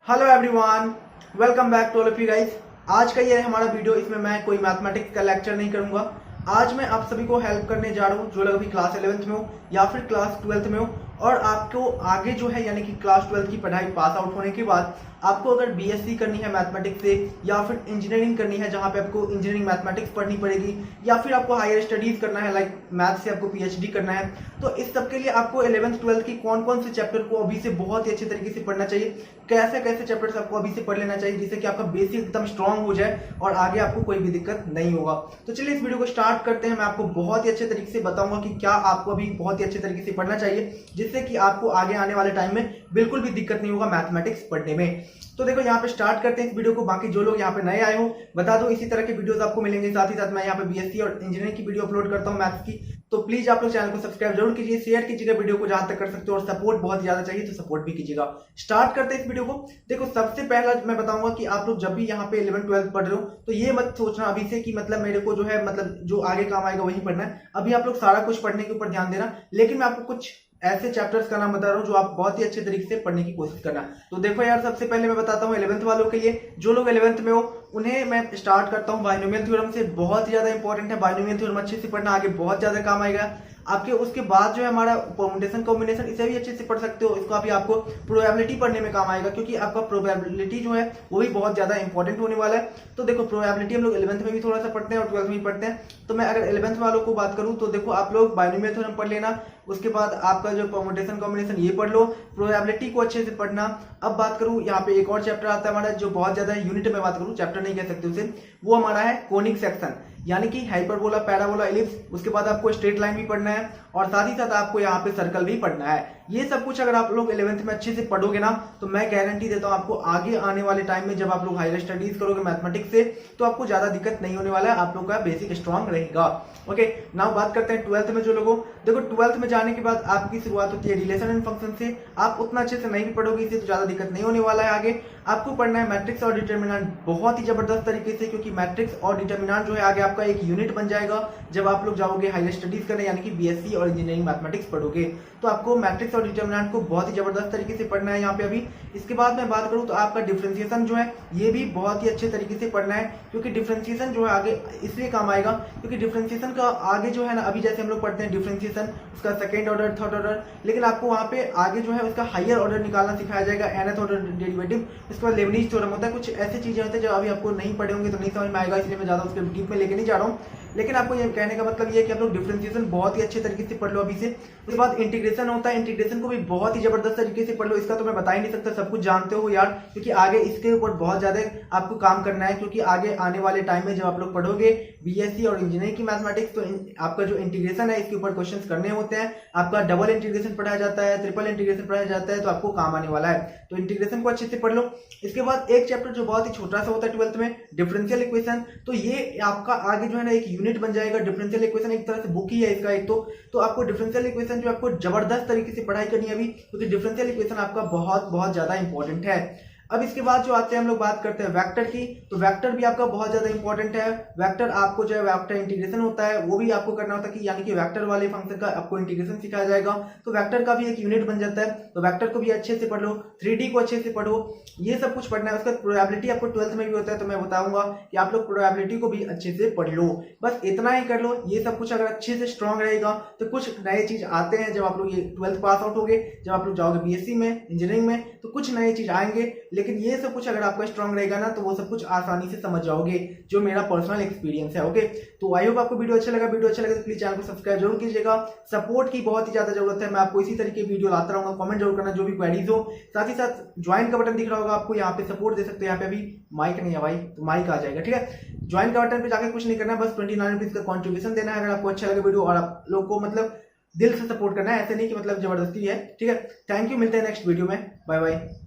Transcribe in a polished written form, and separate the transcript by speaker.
Speaker 1: Hello everyone, welcome back to all of you guys. आज का ये हमारा वीडियो, इसमें मैं कोई मैथमेटिक्स का लेक्चर नहीं करूंगा। आज मैं आप सभी को हेल्प करने जा रहा हूँ जो लोग अभी क्लास 11th में हो या फिर क्लास 12th में हो और आपको आगे जो है यानी कि क्लास 12th की पढ़ाई पास आउट होने के बाद आपको अगर बीएससी करनी है मैथमेटिक्स से या फिर इंजीनियरिंग करनी है जहां पे आपको इंजीनियरिंग मैथमेटिक्स पढ़नी पड़ेगी या फिर आपको हायर स्टडीज करना है लाइक मैथ से आपको पीएचडी करना है, तो इस सब के लिए आपको 11th 12th की कौन कौन से चैप्टर को अभी से बहुत ही अच्छे तरीके से पढ़ना चाहिए, कैसे कैसे चैप्टर्स आपको अभी से पढ़ लेना चाहिए जिससे कि आपका बेसिक एकदम स्ट्रांग हो जाए और आगे आपको कोई भी दिक्कत नहीं होगा। तो चलिए इस वीडियो को स्टार्ट करते हैं। मैं आपको बहुत ही अच्छे तरीके से बताऊंगा कि क्या आपको अभी बहुत ही अच्छे तरीके से पढ़ना चाहिए जिससे कि आपको आगे आने वाले टाइम में बिल्कुल भी दिक्कत नहीं होगा मैथमेटिक्स पढ़ने में। तो देखो यहाँ पे स्टार्ट करते हैं इस वीडियो को। बाकी जो लोग यहाँ पे नए आए हो बता दो, इसी तरह के वीडियोस आपको मिलेंगे। साथ ही साथ मैं यहाँ पे बीएससी और इंजीनियरिंग की वीडियो अपलोड करता हूँ मैथ्स की, तो प्लीज आप लोग चैनल को सब्सक्राइब जरूर कीजिए, शेयर कीजिएगा वीडियो को जहां तक कर सकते हो और सपोर्ट बहुत ज्यादा चाहिए तो सपोर्ट भी कीजिएगा। स्टार्ट करते हैं इस वीडियो को। देखो सबसे पहला मैं बताऊंगा कि आप लोग जब भी यहाँ पे 11th 12th पढ़ रहे हो तो ये मत सोचना अभी से कि मतलब मेरे को जो है मतलब जो आगे काम आएगा वही पढ़ना है। अभी आप लोग सारा कुछ पढ़ने के ऊपर ध्यान देना, लेकिन मैं आपको कुछ ऐसे चैप्टर्स का नाम बता रहा हूँ जो आप बहुत ही अच्छे तरीके से पढ़ने की कोशिश करना। तो देखो यार, सबसे पहले मैं बताता हूँ 11th वालों के लिए, जो लोग 11th में हो उन्हें मैं स्टार्ट करता हूँ बाइनोमियल थ्योरम से। बहुत ही ज्यादा इंपॉर्टेंट है बाइनोमियल थ्योरम, अच्छे से पढ़ना, आगे बहुत ज्यादा काम आएगा आपके। उसके बाद जो है हमारा परमुटेशन कॉम्बिनेशन, इसे भी अच्छे से पढ़ सकते हो। इसको अभी आपको प्रोबेबिलिटी पढ़ने में काम आएगा क्योंकि आपका प्रोबेबिलिटी जो है वो भी बहुत ज्यादा इंपॉर्टेंट होने वाला है। तो देखो प्रोबेबिलिटी हम लोग 11th में भी थोड़ा सा पढ़ते हैं और 12th में भी पढ़ते हैं। तो मैं अगर 11th वालों को बात करूं तो देखो आप लोग बाइनोमियल थ्योरम पढ़ लेना, उसके बाद आपका जो परमुटेशन कॉम्बिनेशन ये पढ़ लो, प्रोबेबिलिटी को अच्छे से पढ़ना। अब बात करूं यहाँ पे एक और चैप्टर आता है हमारा जो बहुत ज्यादा यूनिट में बात करूं, चैप्टर नहीं कह सकते उसे, वो हमारा है कोनिक सेक्शन यानी कि हाइपरबोला, पैराबोला, एलिप्स। उसके बाद आपको स्ट्रेट लाइन भी पढ़ना है और साथ ही साथ आपको यहाँ पे सर्कल भी पढ़ना है। ये सब कुछ अगर आप लोग 11th में अच्छे से पढ़ोगे ना तो मैं गारंटी देता हूँ आपको आगे आने वाले टाइम में जब आप लोग हायर स्टडीज करोगे मैथमेटिक्स से तो आपको ज्यादा दिक्कत नहीं होने वाला है, आप लोग का बेसिक स्ट्रांग रहेगा। ओके, नाउ बात करते हैं 12th में जो लोगों। देखो 12th में जाने के बाद आपकी शुरुआत होती है रिलेशन एंड फंक्शन से। आप उतना अच्छे से नहीं भी पढ़ोगे इससे तो ज्यादा दिक्कत नहीं होने वाला है। आगे आपको पढ़ना है मैट्रिक्स और डिटर्मिनेंट बहुत ही जबरदस्त तरीके से, क्योंकि मैट्रिक्स और डिटर्मिनेंट जो है आगे आपका एक यूनिट बन जाएगा जब आप लोग जाओगे हायर स्टडीज करने यानी कि बीएससी और इंजीनियरिंग मैथमेटिक्स पढ़ोगे। तो आपको मैट्रिक्स और डिटर्मिनेंट को बहुत ही जबरदस्त तरीके से पढ़ना है यहाँ पे अभी। इसके बाद मैं बात करूँ तो आपका डिफरेंशिएशन जो है ये भी बहुत ही अच्छे तरीके से पढ़ना है, क्योंकि डिफरेंशिएशन जो है आगे इसलिए काम आएगा क्योंकि डिफरेंशिएशन का आगे जो है ना, अभी जैसे हम लोग पढ़ते हैं डिफरेंशिएशन उसका सेकंड ऑर्डर, थर्ड ऑर्डर, लेकिन आपको वहाँ पे आगे जो है उसका हायर ऑर्डर निकालना सिखाया जाएगा, nth ऑर्डर डेरिवेटिव। इसके बाद लेबनीज थ्योरम होता है। कुछ ऐसी चीजें होती है जो अभी आपको नहीं पढ़े होंगे तो नहीं समझ में आएगा, इसलिए मैं ज्यादा उसके डीप में लेके नहीं जा रहा हूँ। लेकिन आपको ये कहने का मतलब ये है कि आप लोग डिफरेंशिएशन बहुत ही अच्छे तरीके से पढ़ लो अभी से। उसके बाद इंटीग्रेशन होता है, इंटीग्रेशन को भी बहुत ही जबरदस्त तरीके से पढ़ लो। इसका तो मैं बता ही नहीं सकता, सब कुछ जानते हो यार, क्योंकि आगे इसके ऊपर बहुत ज्यादा आपको काम करना है। क्योंकि आगे आने वाले टाइम में जब आप लोग पढ़ोगे बीएससी और इंजीनियरिंग की मैथमेटिक्स तो आपका जो इंटीग्रेशन है इसके ऊपर क्वेश्चन करने होते हैं। आपका डबल इंटीग्रेशन पढ़ाया जाता है, ट्रिपल इंटीग्रेशन पढ़ाया जाता है, तो आपको काम आने वाला है। तो इंटीग्रेशन को अच्छे से पढ़ लो। इसके बाद एक चैप्टर जो बहुत ही छोटा सा होता है 12th में, डिफरेंशियल इक्वेशन। तो ये आपका आगे जो है ना एक यूनिट बन जाएगा। डिफरेंशियल इक्वेशन एक तरह से बुक ही है इसका एक तो आपको डिफरेंशियल इक्वेशन जो आपको जबरदस्त तरीके से पढ़ाई करनी है अभी, क्योंकि डिफरेंशियल इक्वेशन आपका बहुत बहुत ज्यादा इंपॉर्टेंट है। अब इसके बाद जो आते हैं हम लोग बात करते हैं वेक्टर की, तो वेक्टर भी आपका बहुत ज्यादा इंपॉर्टेंट है। वेक्टर आपको जो है वेक्टर इंटीग्रेशन होता है वो भी आपको करना होता है कि यानी कि वेक्टर वाले फंक्शन का आपको इंटीग्रेशन सिखाया जाएगा, तो वेक्टर का भी एक यूनिट बन जाता है। तो वेक्टर को भी अच्छे से पढ़ लो, 3D को अच्छे से पढ़ो, ये सब कुछ पढ़ना है। उसका प्रोबेबिलिटी आपको 12th में भी होता है, तो मैं बताऊंगा कि आप लोग प्रोबेबिलिटी को भी अच्छे से पढ़ लो। बस इतना ही कर लो। ये सब कुछ अगर अच्छे से स्ट्रांग रहेगा तो कुछ नए चीज आते हैं जब आप लोग ये 12th पास आउट होगे, जब आप लोग जाओगे बीएससी में, इंजीनियरिंग में, तो कुछ नए चीज आएंगे। लेकिन ये सब कुछ अगर आपका स्ट्रांग रहेगा ना तो वो सब कुछ आसानी से समझ जाओगे, जो मेरा पर्सनल एक्सपीरियंस है। ओके, तो आई होप आपको वीडियो अच्छा लगा। वीडियो अच्छा लगा तो प्लीज चैनल को सब्सक्राइब जरूर कीजिएगा। सपोर्ट की बहुत ही ज्यादा जरूरत है, मैं आपको इसी तरीके की वीडियो लाता रहूंगा। कमेंट जरूर करना जो भी क्वेरीज हो। साथ ही साथ ज्वाइन का बटन दिख रहा होगा आपको, यहाँ पे सपोर्ट दे सकते हो। यहाँ पे अभी माइक नहीं है भाई, तो माइक आ जाएगा, ठीक है। ज्वाइन का बटन पे जाकर कुछ नहीं करना है, बस 29 रुपीज का कॉन्ट्रीब्यूशन देना है अगर आपको अच्छा लगे वीडियो और आप लोग को मतलब दिल से सपोर्ट करना है, ऐसे नहीं कि मतलब जबरदस्ती है, ठीक है। थैंक यू, मिलते हैं नेक्स्ट वीडियो में, बाय बाय।